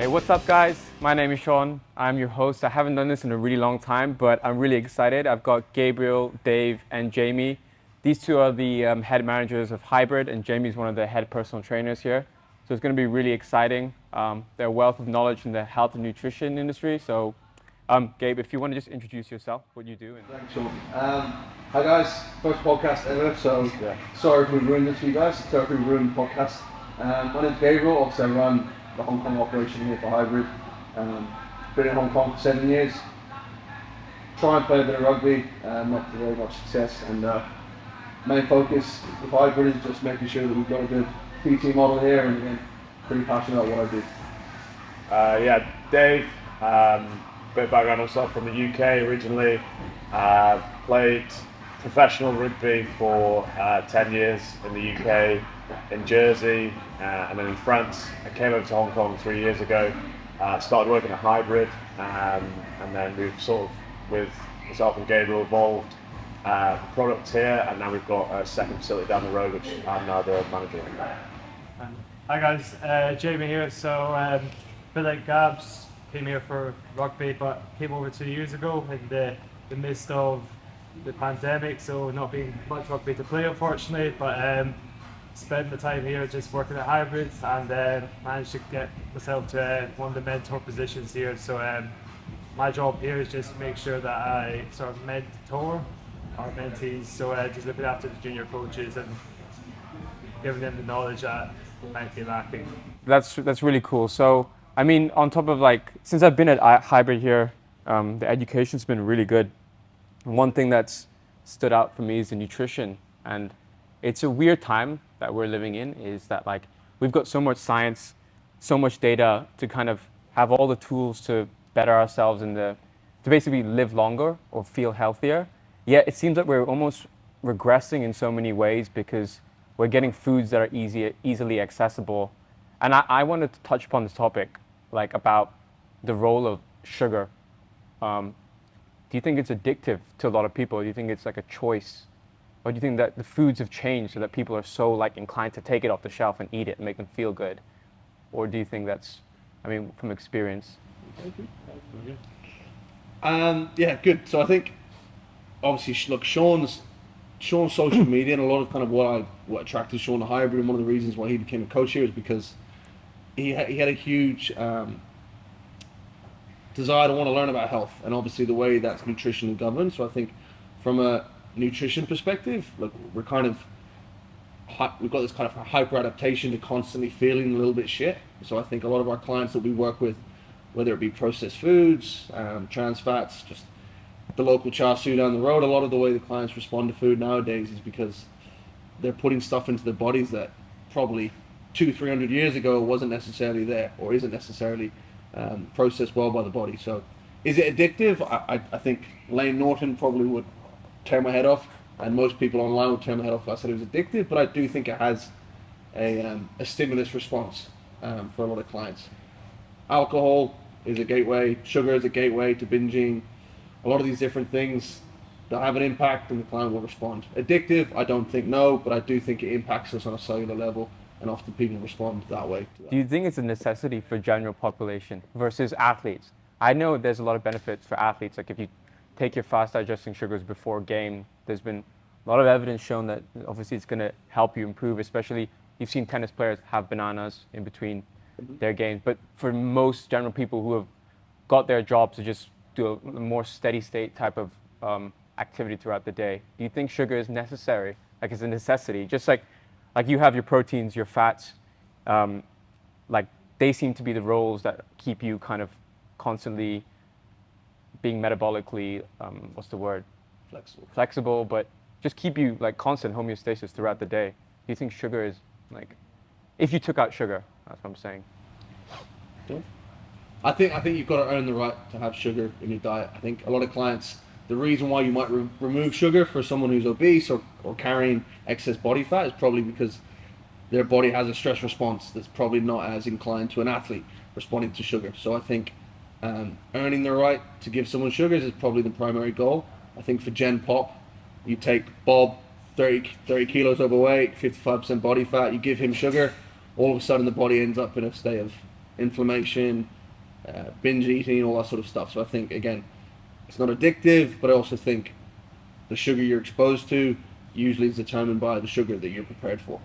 Hey, what's up guys? My name is Sean. I'm your host. I haven't done this in a really long time, but I'm really excited. I've got Gabriel, Dave, and Jamie. These two are the head managers of Hybrid, and Jamie's one of the head personal trainers here. So it's going to be really exciting. They're a wealth of knowledge in the health and nutrition industry. So Gabe, if you want to just introduce yourself, what you do. Thanks, Sean. Hi guys, first podcast ever, so sorry if we ruined this for you guys, sorry if we ruined the podcast. My name's Gabriel, obviously I run the Hong Kong operation here for Hybrid. Been in Hong Kong for 7 years. Try and play a bit of rugby, not to very much success, and main focus with Hybrid is just making sure that we've got a good PT model here, and again, pretty passionate about what I do. Dave, bit of background also from the UK originally, played professional rugby for 10 years in the UK, in Jersey, and then in France. I came over to Hong Kong 3 years ago, started working at Hybrid, and then we've sort of, with myself and Gabriel, evolved products here, and now we've got a second facility down the road, which I'm now the manager of. Hi guys, Jamie here. So a bit like Gabs, came here for rugby, but came over 2 years ago in the midst of the pandemic, so not being much rugby to play unfortunately, but spent the time here just working at Hybrid, and managed to get myself to one of the mentor positions here. So my job here is just make sure that I sort of mentor our mentees, so just looking after the junior coaches and giving them the knowledge that might be lacking. That's really cool. So I mean, on top of since I've been at Hybrid here, the education's been really good. One thing that's stood out for me is the nutrition, and it's a weird time that we're living in, is that we've got so much science, so much data to kind of have all the tools to better ourselves and to basically live longer or feel healthier. Yet it seems like we're almost regressing in so many ways because we're getting foods that are easily accessible. And I wanted to touch upon this topic, about the role of sugar. Do you think it's addictive to a lot of people? Do you think it's like a choice? Or do you think that the foods have changed so that people are so inclined to take it off the shelf and eat it and make them feel good? Or do you think that's, from experience? Good. So I think, obviously, look, Sean's social media and a lot of kind of what attracted Sean to Hybrid, and one of the reasons why he became a coach here is because he had a huge desire to want to learn about health, and obviously the way that's nutritionally governed. So I think from a nutrition perspective, look, we've got this kind of hyper adaptation to constantly feeling a little bit shit. So I think a lot of our clients that we work with, whether it be processed foods, trans fats, just the local char siu down the road, a lot of the way the clients respond to food nowadays is because they're putting stuff into their bodies that probably 200-300 years ago wasn't necessarily there, or isn't necessarily processed well by the body. So is it addictive? I think Lane Norton probably would tear my head off, and most people online would tear my head off if I said it was addictive, but I do think it has a stimulus response for a lot of clients. Alcohol is a gateway, sugar is a gateway to binging, a lot of these different things that have an impact, and the client will respond. Addictive, I don't think no, but I do think it impacts us on a cellular level, and often people respond that way to that. Do you think it's a necessity for general population versus athletes? I know there's a lot of benefits for athletes, if you take your fast digesting sugars before game, there's been a lot of evidence shown that obviously it's going to help you improve, especially you've seen tennis players have bananas in between their games. But for most general people who have got their jobs to just do a more steady state type of activity throughout the day, do you think sugar is necessary? It's a necessity, just like you have your proteins, your fats, they seem to be the roles that keep you kind of constantly being metabolically, flexible, but just keep you constant homeostasis throughout the day. Do you think sugar is if you took out sugar, that's what I'm saying. Yeah. I think you've got to earn the right to have sugar in your diet. I think a lot of clients, the reason why you might remove sugar for someone who's obese or carrying excess body fat is probably because their body has a stress response that's probably not as inclined to an athlete responding to sugar. So I think earning the right to give someone sugars is probably the primary goal. I think for Gen Pop, you take Bob, 30 kilos overweight, 55% body fat, you give him sugar, all of a sudden the body ends up in a state of inflammation, binge eating, all that sort of stuff. So I think, again, it's not addictive, but I also think the sugar you're exposed to usually is determined by the sugar that you're prepared for.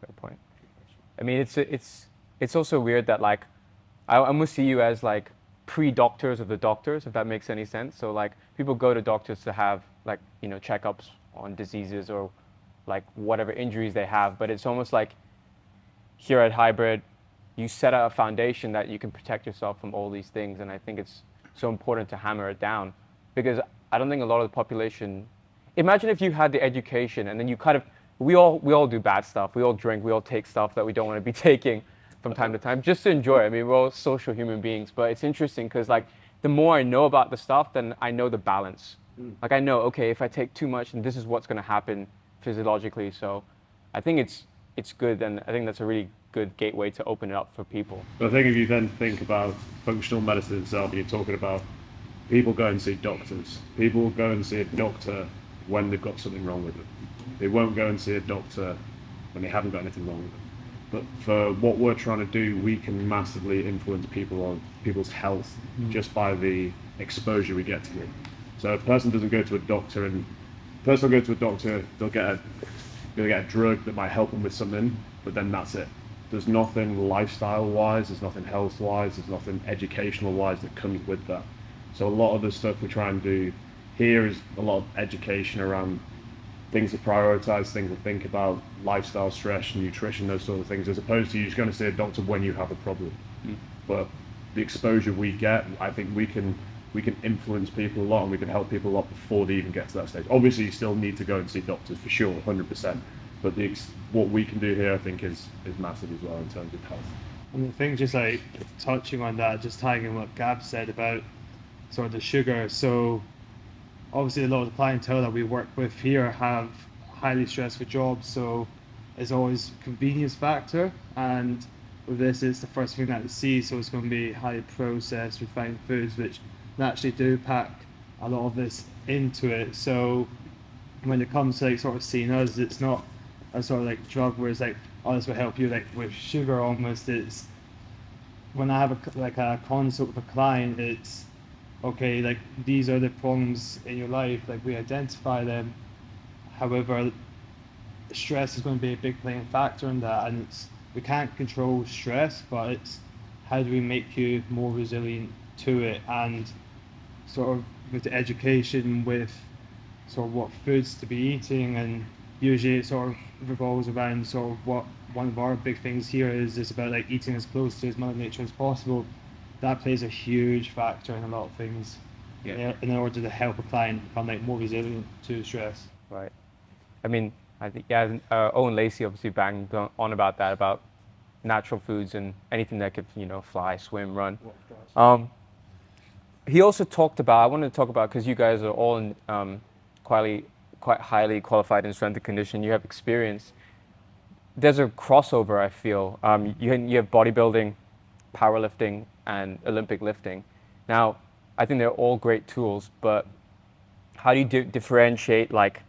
Fair point. I mean, it's also weird that like I almost see you as like pre-doctors of the doctors, if that makes any sense. So like people go to doctors to have like checkups on diseases or like whatever injuries they have, but it's almost like here at Hybrid, you set out a foundation that you can protect yourself from all these things, and I think it's so important to hammer it down because I don't think a lot of the population. Imagine if you had the education and then you kind of we all do bad stuff. We all drink. We all take stuff that we don't want to be taking from time to time just to enjoy it. I mean, we're all social human beings, but it's interesting because like the more I know about the stuff, then I know the balance. Like I know, okay, if I take too much, then this is what's going to happen physiologically. So I think it's good, and I think that's a really good gateway to open it up for people. But I think if you then think about functional medicine itself, you're talking about people go and see doctors. People go and see a doctor when they've got something wrong with them. They won't go and see a doctor when they haven't got anything wrong with them. But for what we're trying to do, we can massively influence people's health just by the exposure we get to it. So if a person doesn't go to a doctor, they'll get a drug that might help them with something, but then that's it. There's nothing lifestyle-wise, there's nothing health-wise, there's nothing educational-wise that comes with that. So a lot of the stuff we try and do here is a lot of education around things to prioritize, things to think about, lifestyle, stress, nutrition, those sort of things, as opposed to you just going to see a doctor when you have a problem. But the exposure we get, I think we can influence people a lot, and we can help people a lot before they even get to that stage. Obviously, you still need to go and see doctors for sure, 100%. But what we can do here, I think, is massive as well in terms of health. And the thing, just like touching on that, just tying in what Gab said about sort of the sugar. So obviously a lot of the clientele that we work with here have highly stressful jobs, so it's always a convenience factor, and with this it's the first thing that they see, so it's going to be highly processed refined foods, which naturally do pack a lot of this into it. So when it comes to like sort of seeing us, it's not a sort of like drug where it's like, oh, this will help you like with sugar. Almost, it's when I have a consult with a client, it's okay, like these are the problems in your life, like we identify them. However, stress is going to be a big playing factor in that, and we can't control stress, but it's how do we make you more resilient to it, and sort of with the education, with sort of what foods to be eating, and usually it sort of revolves around sort of what one of our big things here is about like eating as close to as Mother Nature as possible. That plays a huge factor in a lot of things. In order to help a client become like more resilient to stress. Right. I mean, I think Owen Lacey obviously banged on about that, about natural foods and anything that could fly, swim, run. He also talked about, I wanted to talk about, because you guys are all in, quite highly qualified in strength and conditioning, you have experience. There's a crossover, I feel. You have bodybuilding, powerlifting, and Olympic lifting. Now, I think they're all great tools, but how do you differentiate like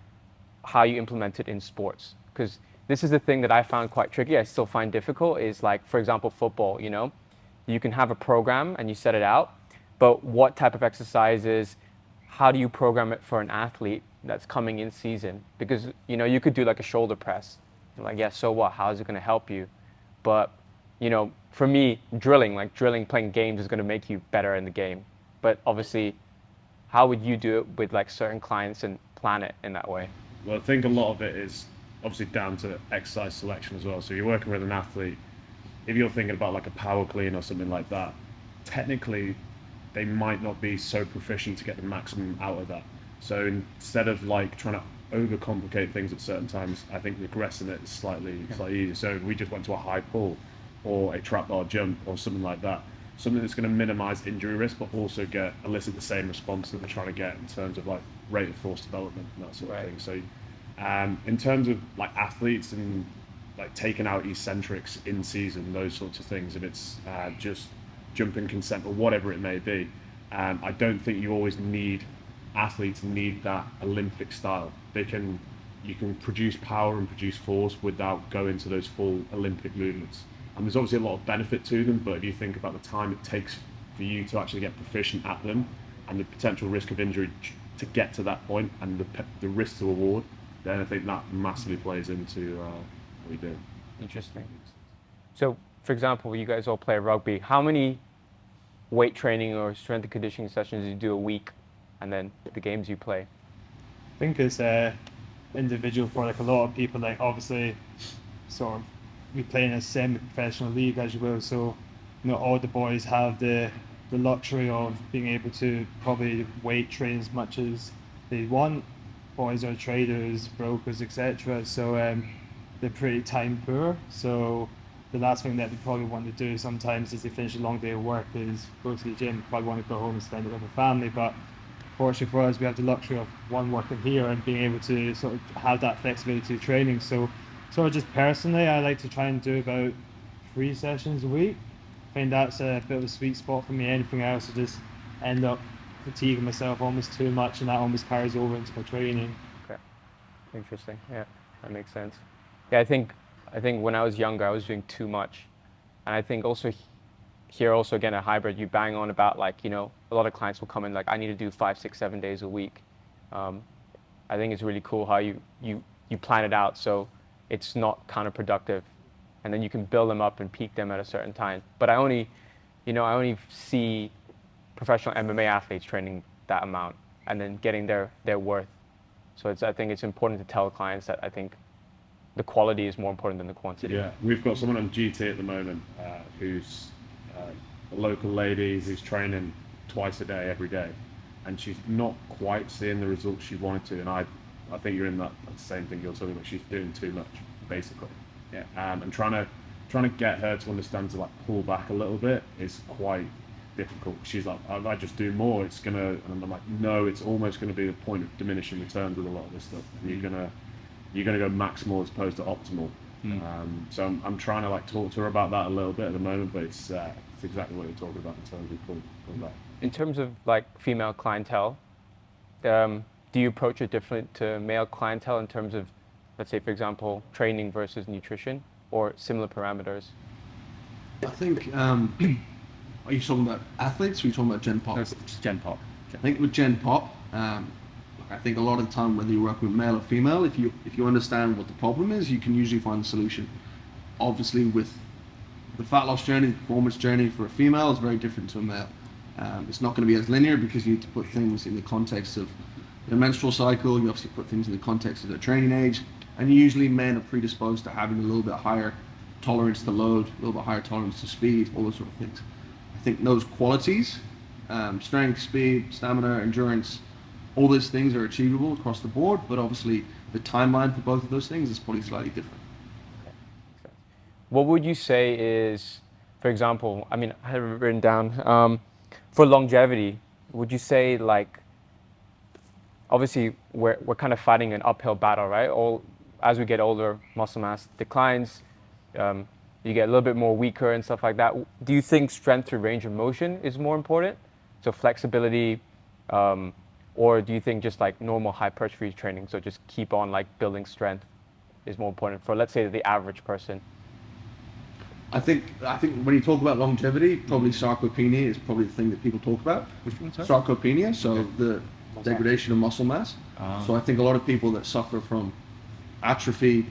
how you implement it in sports? Because this is the thing that I found quite tricky, I still find difficult, is like, for example, football, you can have a program and you set it out, but what type of exercises, how do you program it for an athlete that's coming in season? Because, you could do like a shoulder press. You're like, yeah, so what? How is it going to help you? But, for me, drilling, playing games is going to make you better in the game. But obviously, how would you do it with like certain clients and plan it in that way? Well, I think a lot of it is obviously down to exercise selection as well. So you're working with an athlete, if you're thinking about like a power clean or something like that, technically they might not be so proficient to get the maximum out of that. So instead of like trying to overcomplicate things at certain times, I think regressing it is slightly easier. So if we just went to a high pull or a trap bar jump or something like that, something that's going to minimize injury risk but also elicit the same response that we're trying to get in terms of like rate of force development and that sort of thing. So in terms of like athletes and like taking out eccentrics in season, those sorts of things, if it's just jumping consent or whatever it may be, I don't think you always athletes need that Olympic style. You can produce power and produce force without going to those full Olympic movements. and there's obviously a lot of benefit to them, but if you think about the time it takes for you to actually get proficient at them and the potential risk of injury to get to that point and the risk to reward, then I think that massively plays into what we do. Interesting. So, for example, you guys all play rugby. How many weight training or strength and conditioning sessions do you do a week, and then the games you play? I think it's individual for like a lot of people. Like obviously, sort of, we play in a semi-professional league, as you will. So, not all the boys have the luxury of being able to probably weight train as much as they want. Boys are traders, brokers, etc. So they're pretty time poor. So the last thing that they probably want to do sometimes is they finish a long day of work is go to the gym, probably want to go home and spend it with the family. But fortunately for us, we have the luxury of one working here and being able to sort of have that flexibility of training. So sort of just personally, I like to try and do about 3 sessions a week. I think that's a bit of a sweet spot for me. Anything else, I just end up fatiguing myself almost too much, and that almost carries over into my training. Okay, interesting. Yeah, that makes sense. Yeah, I think when I was younger, I was doing too much, and I think also here also again at Hybrid, you bang on about like, you know, a lot of clients will come in like, I need to do 5, 6, 7 days a week. I think it's really cool how you plan it out so it's not counterproductive, and then you can build them up and peak them at a certain time. But I only see professional MMA athletes training that amount and then getting their worth. So I think it's important to tell clients that I think the quality is more important than the quantity. Yeah, we've got someone on GT at the moment who's a local lady who's training twice a day, every day, and she's not quite seeing the results she wanted to. And I think you're in that same thing you're talking about. She's doing too much, basically. Yeah, and trying to get her to understand to like pull back a little bit is quite difficult. She's like, if I just do more, it's gonna, and I'm like, no, it's almost gonna be the point of diminishing returns with a lot of this stuff. You're gonna go maximal as opposed to optimal. So I'm trying to like talk to her about that a little bit at the moment, but it's exactly what you're talking about in terms of pulling back. In terms of like female clientele, do you approach it different to male clientele in terms of, let's say for example, training versus nutrition, or similar parameters? I think, are you talking about athletes or are you talking about Gen Pop? No, it's Gen Pop. I think with Gen Pop, I think a lot of the time whether you work with male or female, if you understand what the problem is, you can usually find the solution. Obviously with the fat loss journey, the performance journey for a female is very different to a male. It's not going to be as linear because you need to put things in the context of their menstrual cycle, you obviously put things in the context of their training age, and usually men are predisposed to having a little bit higher tolerance to load, a little bit higher tolerance to speed, all those sort of things. I think those qualities, strength, speed, stamina, endurance, all those things are achievable across the board, but obviously the timeline for both of those things is probably slightly different. Okay. What would you say is, for example, I mean, I have it written down, for longevity, would you say like, obviously we're kind of fighting an uphill battle, right? As we get older, muscle mass declines, you get a little bit more weaker and stuff like that. Do you think strength through range of motion is more important? So flexibility, or do you think just like normal hypertrophy training, so just keep on like building strength, is more important for, let's say, the average person? I think when you talk about longevity, probably sarcopenia is probably the thing that people talk about. Which one, sorry? Sarcopenia, so the degradation of muscle mass. So I think a lot of people that suffer from atrophy,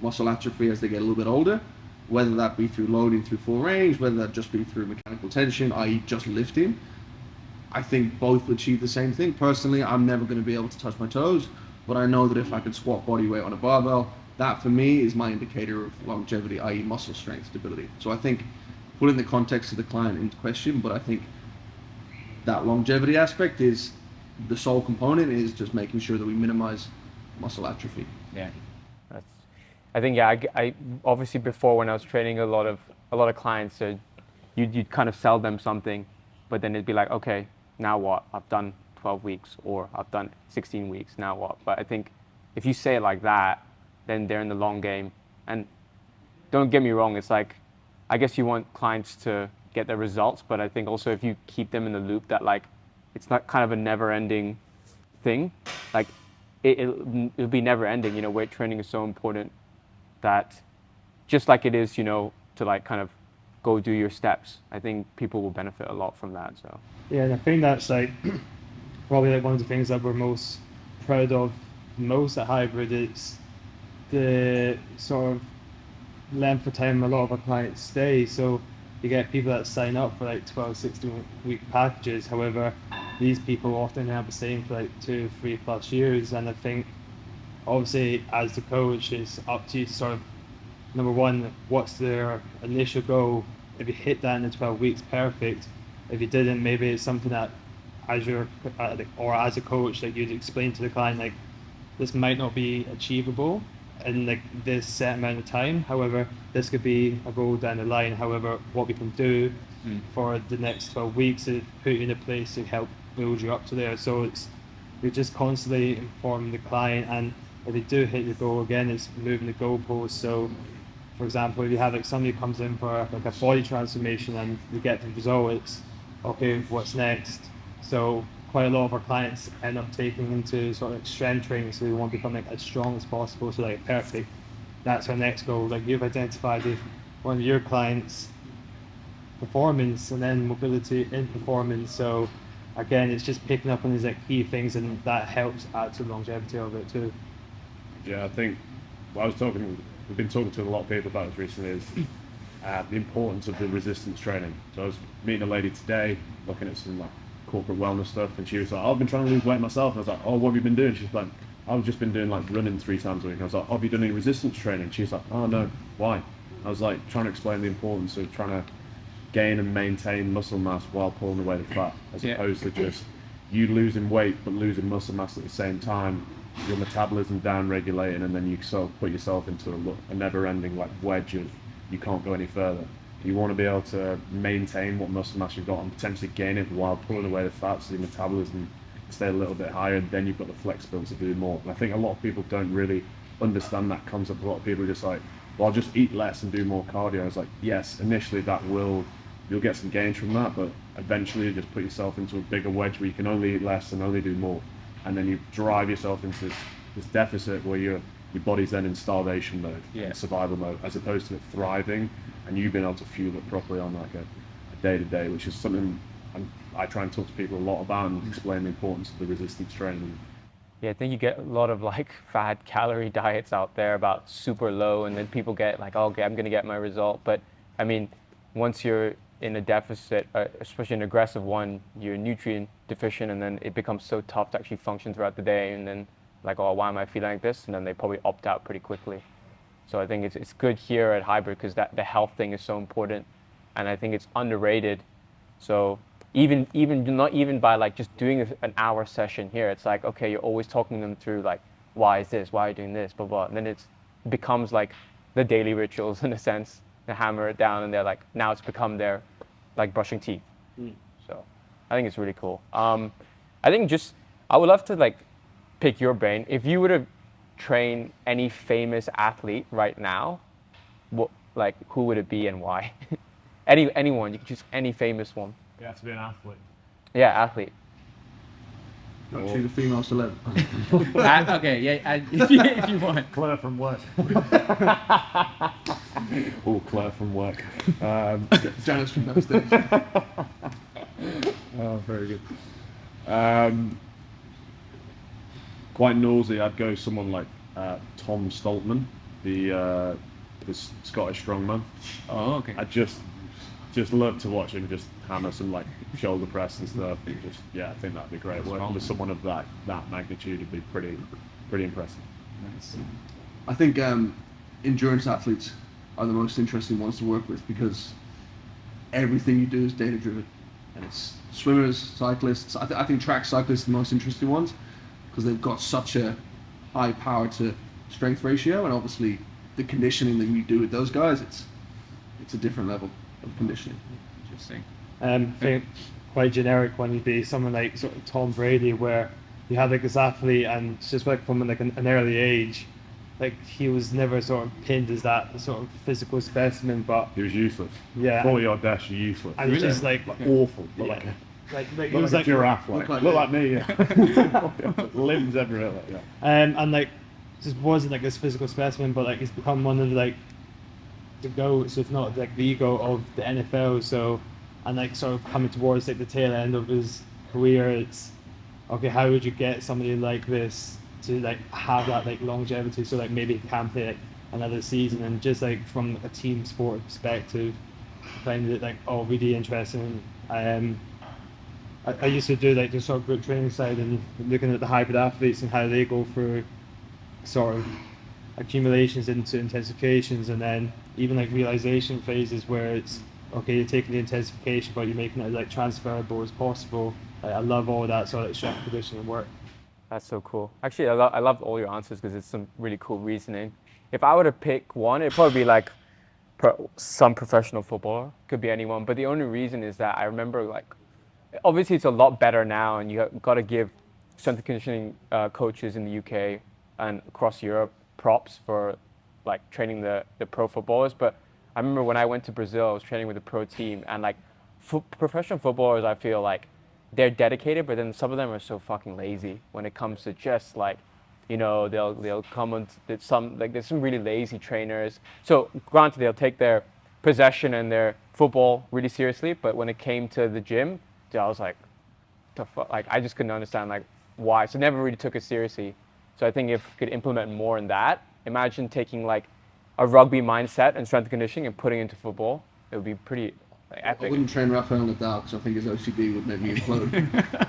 muscle atrophy as they get a little bit older, whether that be through loading through full range, whether that just be through mechanical tension, i.e. just lifting, I think both achieve the same thing. Personally, I'm never going to be able to touch my toes, but I know that if I can squat body weight on a barbell, that for me is my indicator of longevity, i.e. muscle strength, stability. So I think, putting the context of the client into question, but I think that longevity aspect is the sole component, is just making sure that we minimize muscle atrophy. Yeah, I think, yeah, I obviously before, when I was training a lot of clients, you'd kind of sell them something, but then it'd be like, okay, now what? I've done 12 weeks or I've done 16 weeks, now what? But I think if you say it like that, then they're in the long game. And don't get me wrong, it's like, I guess you want clients to get their results, but I think also if you keep them in the loop that like, it's not kind of a never ending thing, like it'll be never ending, you know, weight training is so important that just like it is, you know, to like kind of go do your steps. I think people will benefit a lot from that. So Yeah, and I think that's like probably like one of the things that we're most proud of most at Hybrid is the sort of length of time a lot of our clients stay. So you get people that sign up for like 12, 16 week packages. However, these people often have the same for like 2, 3+ years. And I think obviously as the coach, it's up to you to sort of, number one, what's their initial goal? If you hit that in the 12 weeks, perfect. If you didn't, maybe it's something that as your or as a coach, like you'd explain to the client, like this might not be achievable in like this set amount of time. However, this could be a goal down the line. However, what we can do for the next 12 weeks is put you in a place to help build you up to there. So it's, you're just constantly informing the client, and if they do hit your goal again, it's moving the goalposts. So for example, if you have like somebody comes in for like a body transformation and you get the result, it's okay, what's next? So quite a lot of our clients end up taking into sort of like strength training, so they want to become like as strong as possible. So like perfect, that's our next goal. Like you've identified with one of your clients performance and then mobility in performance. So again, it's just picking up on these like key things, and that helps add to the longevity of it too. Yeah, I think we've been talking to a lot of people about this recently, is the importance of the resistance training. So I was meeting a lady today, looking at some like corporate wellness stuff, and she was like, I've been trying to lose weight myself. And I was like, oh, what have you been doing? She's like, I've just been doing like running 3 times a week. And I was like, oh, have you done any resistance training? She's like, oh no, why? I was like trying to explain the importance of trying to gain and maintain muscle mass while pulling away the fat, as opposed to just you losing weight but losing muscle mass at the same time, your metabolism down regulating, and then you sort of put yourself into a never-ending like wedge of you can't go any further. You want to be able to maintain what muscle mass you've got and potentially gain it while pulling away the fat, so your metabolism can stay a little bit higher, and then you've got the flexibility to do more. And I think a lot of people don't really understand that concept. A lot of people are just like, well, I'll just eat less and do more cardio. It's like, yes, initially you'll get some gains from that, but eventually you just put yourself into a bigger wedge where you can only eat less and only do more. And then you drive yourself into this deficit where your body's then in starvation mode, in survival mode, as opposed to it thriving and you being able to fuel it properly on like a day-to-day, which is something I try and talk to people a lot about and explain the importance of the resistance training. yeah, I think you get a lot of like fad calorie diets out there about super low, and then people get like, oh, okay, I'm gonna get my result. But I mean, once you're in a deficit, especially an aggressive one, you're nutrient deficient, and then it becomes so tough to actually function throughout the day, and then like, oh, why am I feeling like this? And then they probably opt out pretty quickly. So I think it's good here at Hybrid because that the health thing is so important, and I think it's underrated. So even not even by like just doing an hour session here, it's like, okay, you're always talking them through like, why is this? Why are you doing this? Blah blah. And then it becomes like the daily rituals in a sense. They hammer it down, and they're like, now it's become their like brushing teeth. So I think it's really cool. I think I would love to like pick your brain. If you were to train any famous athlete right now, who would it be and why? Anyone, you can choose any famous one. You have to be an athlete. Yeah, athlete. Not choose a female celeb. Okay, yeah, if you want. Claire from work. Oh, Claire from work. Janice from downstairs. Oh, very good. Quite nosy. I'd go someone like Tom Stoltman, the Scottish strongman. Oh, okay. I just love to watch him just hammer some like shoulder press and stuff. And I think that'd be great. Working with someone of that magnitude would be pretty impressive. Nice. I think endurance athletes are the most interesting ones to work with because everything you do is data driven, and it's swimmers, cyclists. I think track cyclists are the most interesting ones because they've got such a high power to strength ratio, and obviously the conditioning that you do with those guys, it's a different level of conditioning. Interesting. I think quite generic one would be someone like sort of Tom Brady, where you have like this athlete, and it's just like from like an early age, like he was never sort of pinned as that sort of physical specimen, but He was useless. yeah, 40-yard dash, useless. and it's just like Awful. Looked yeah. like like a it was like giraffe. Look Look like like me. Yeah. Limbs everywhere. Like, yeah. and like just wasn't like this physical specimen, but like he's become one of like the GOATs, if not like the ego of the NFL. So, and like sort of coming towards like the tail end of his career, it's okay. How would you get somebody like this to like have that like longevity? So like maybe he can play like another season, and just like from a team sport perspective, I find it like all really interesting. I used to do like the sort of group training side and looking at the hybrid athletes and how they go through sort of accumulations into intensifications, and then even like realization phases where it's okay, you're taking the intensification but you're making it like transferable as possible. Like, I love all that sort of strength conditioning work. That's so cool. Actually, I love all your answers because it's some really cool reasoning. If I were to pick one, it'd probably be like some professional footballer. Could be anyone. But the only reason is that I remember like, obviously it's a lot better now, and you got to give strength and conditioning coaches in the UK and across Europe props for like training the pro footballers. But I remember when I went to Brazil, I was training with a pro team, and like professional footballers, I feel like they're dedicated, but then some of them are so fucking lazy when it comes to just like, you know, they'll come and there's some really lazy trainers. So granted, they'll take their possession and their football really seriously, but when it came to the gym, I was like, like I just couldn't understand like why. So never really took it seriously. So I think if we could implement more in that, imagine taking like a rugby mindset and strength and conditioning and putting it into football, it would be pretty like, epic. I wouldn't train Rafael Nadal because I think his OCD would make me implode.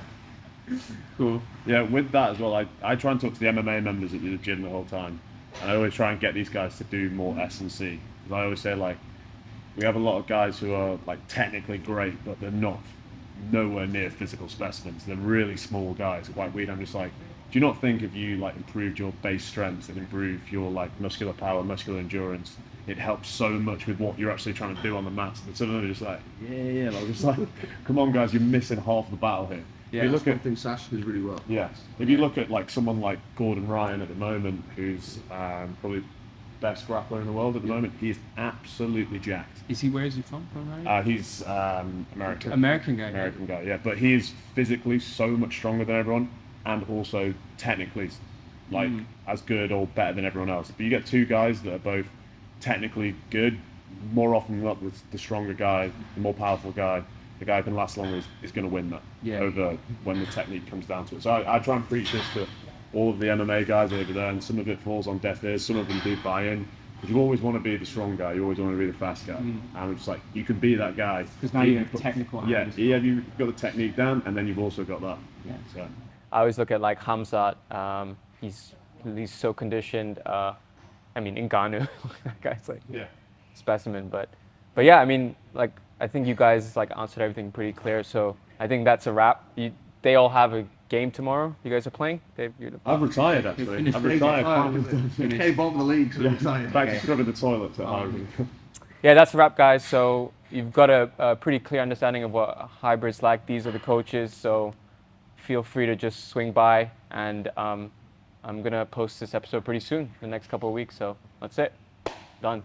Cool. Yeah, with that as well, I try and talk to the MMA members at the gym the whole time, and I always try and get these guys to do more S&C. Because I always say like, we have a lot of guys who are like technically great, but they're not nowhere near physical specimens. They're really small guys, quite weird. I'm just like, do you not think if you like improved your base strength and improve your like muscular power, muscular endurance, it helps so much with what you're actually trying to do on the mat? And some of them are just like, yeah, like, just like, come on guys, you're missing half the battle here. Yeah, if you look That's at one thing Sash does really well. yes, if you look at like someone like Gordon Ryan at the moment, who's probably best grappler in the world at the moment, he's absolutely jacked. Is he? Where is he from? Right? He's American. American guy. American guy, yeah. But he is physically so much stronger than everyone, and also technically like as good or better than everyone else. But you get two guys that are both technically good, more often than not, with the stronger guy, the more powerful guy, the guy who can last longer is going to win that over when the technique comes down to it. So I try and preach this to all of the MMA guys over there, and some of it falls on deaf ears, some of them do buy in. But you always want to be the strong guy, you always want to be the fast guy. And it's like, you can be that guy. Because now you have technical. Yeah, you've got the technique down, and then you've also got that. Yeah. So. I always look at like Hamzat. He's so conditioned. I mean, Ngannou, that guy's like specimen. But yeah, I mean, like I think you guys like answered everything pretty clear. So I think that's a wrap. They all have a game tomorrow. You guys are playing? Dave, I've retired actually. I've retired. Okay, bottom of the league, so Back to scrubbing the toilets at home. Yeah, that's a wrap, guys. So you've got a pretty clear understanding of what hybrid's like. These are the coaches. So feel free to just swing by, and I'm gonna post this episode pretty soon, the next couple of weeks. So that's it. Done.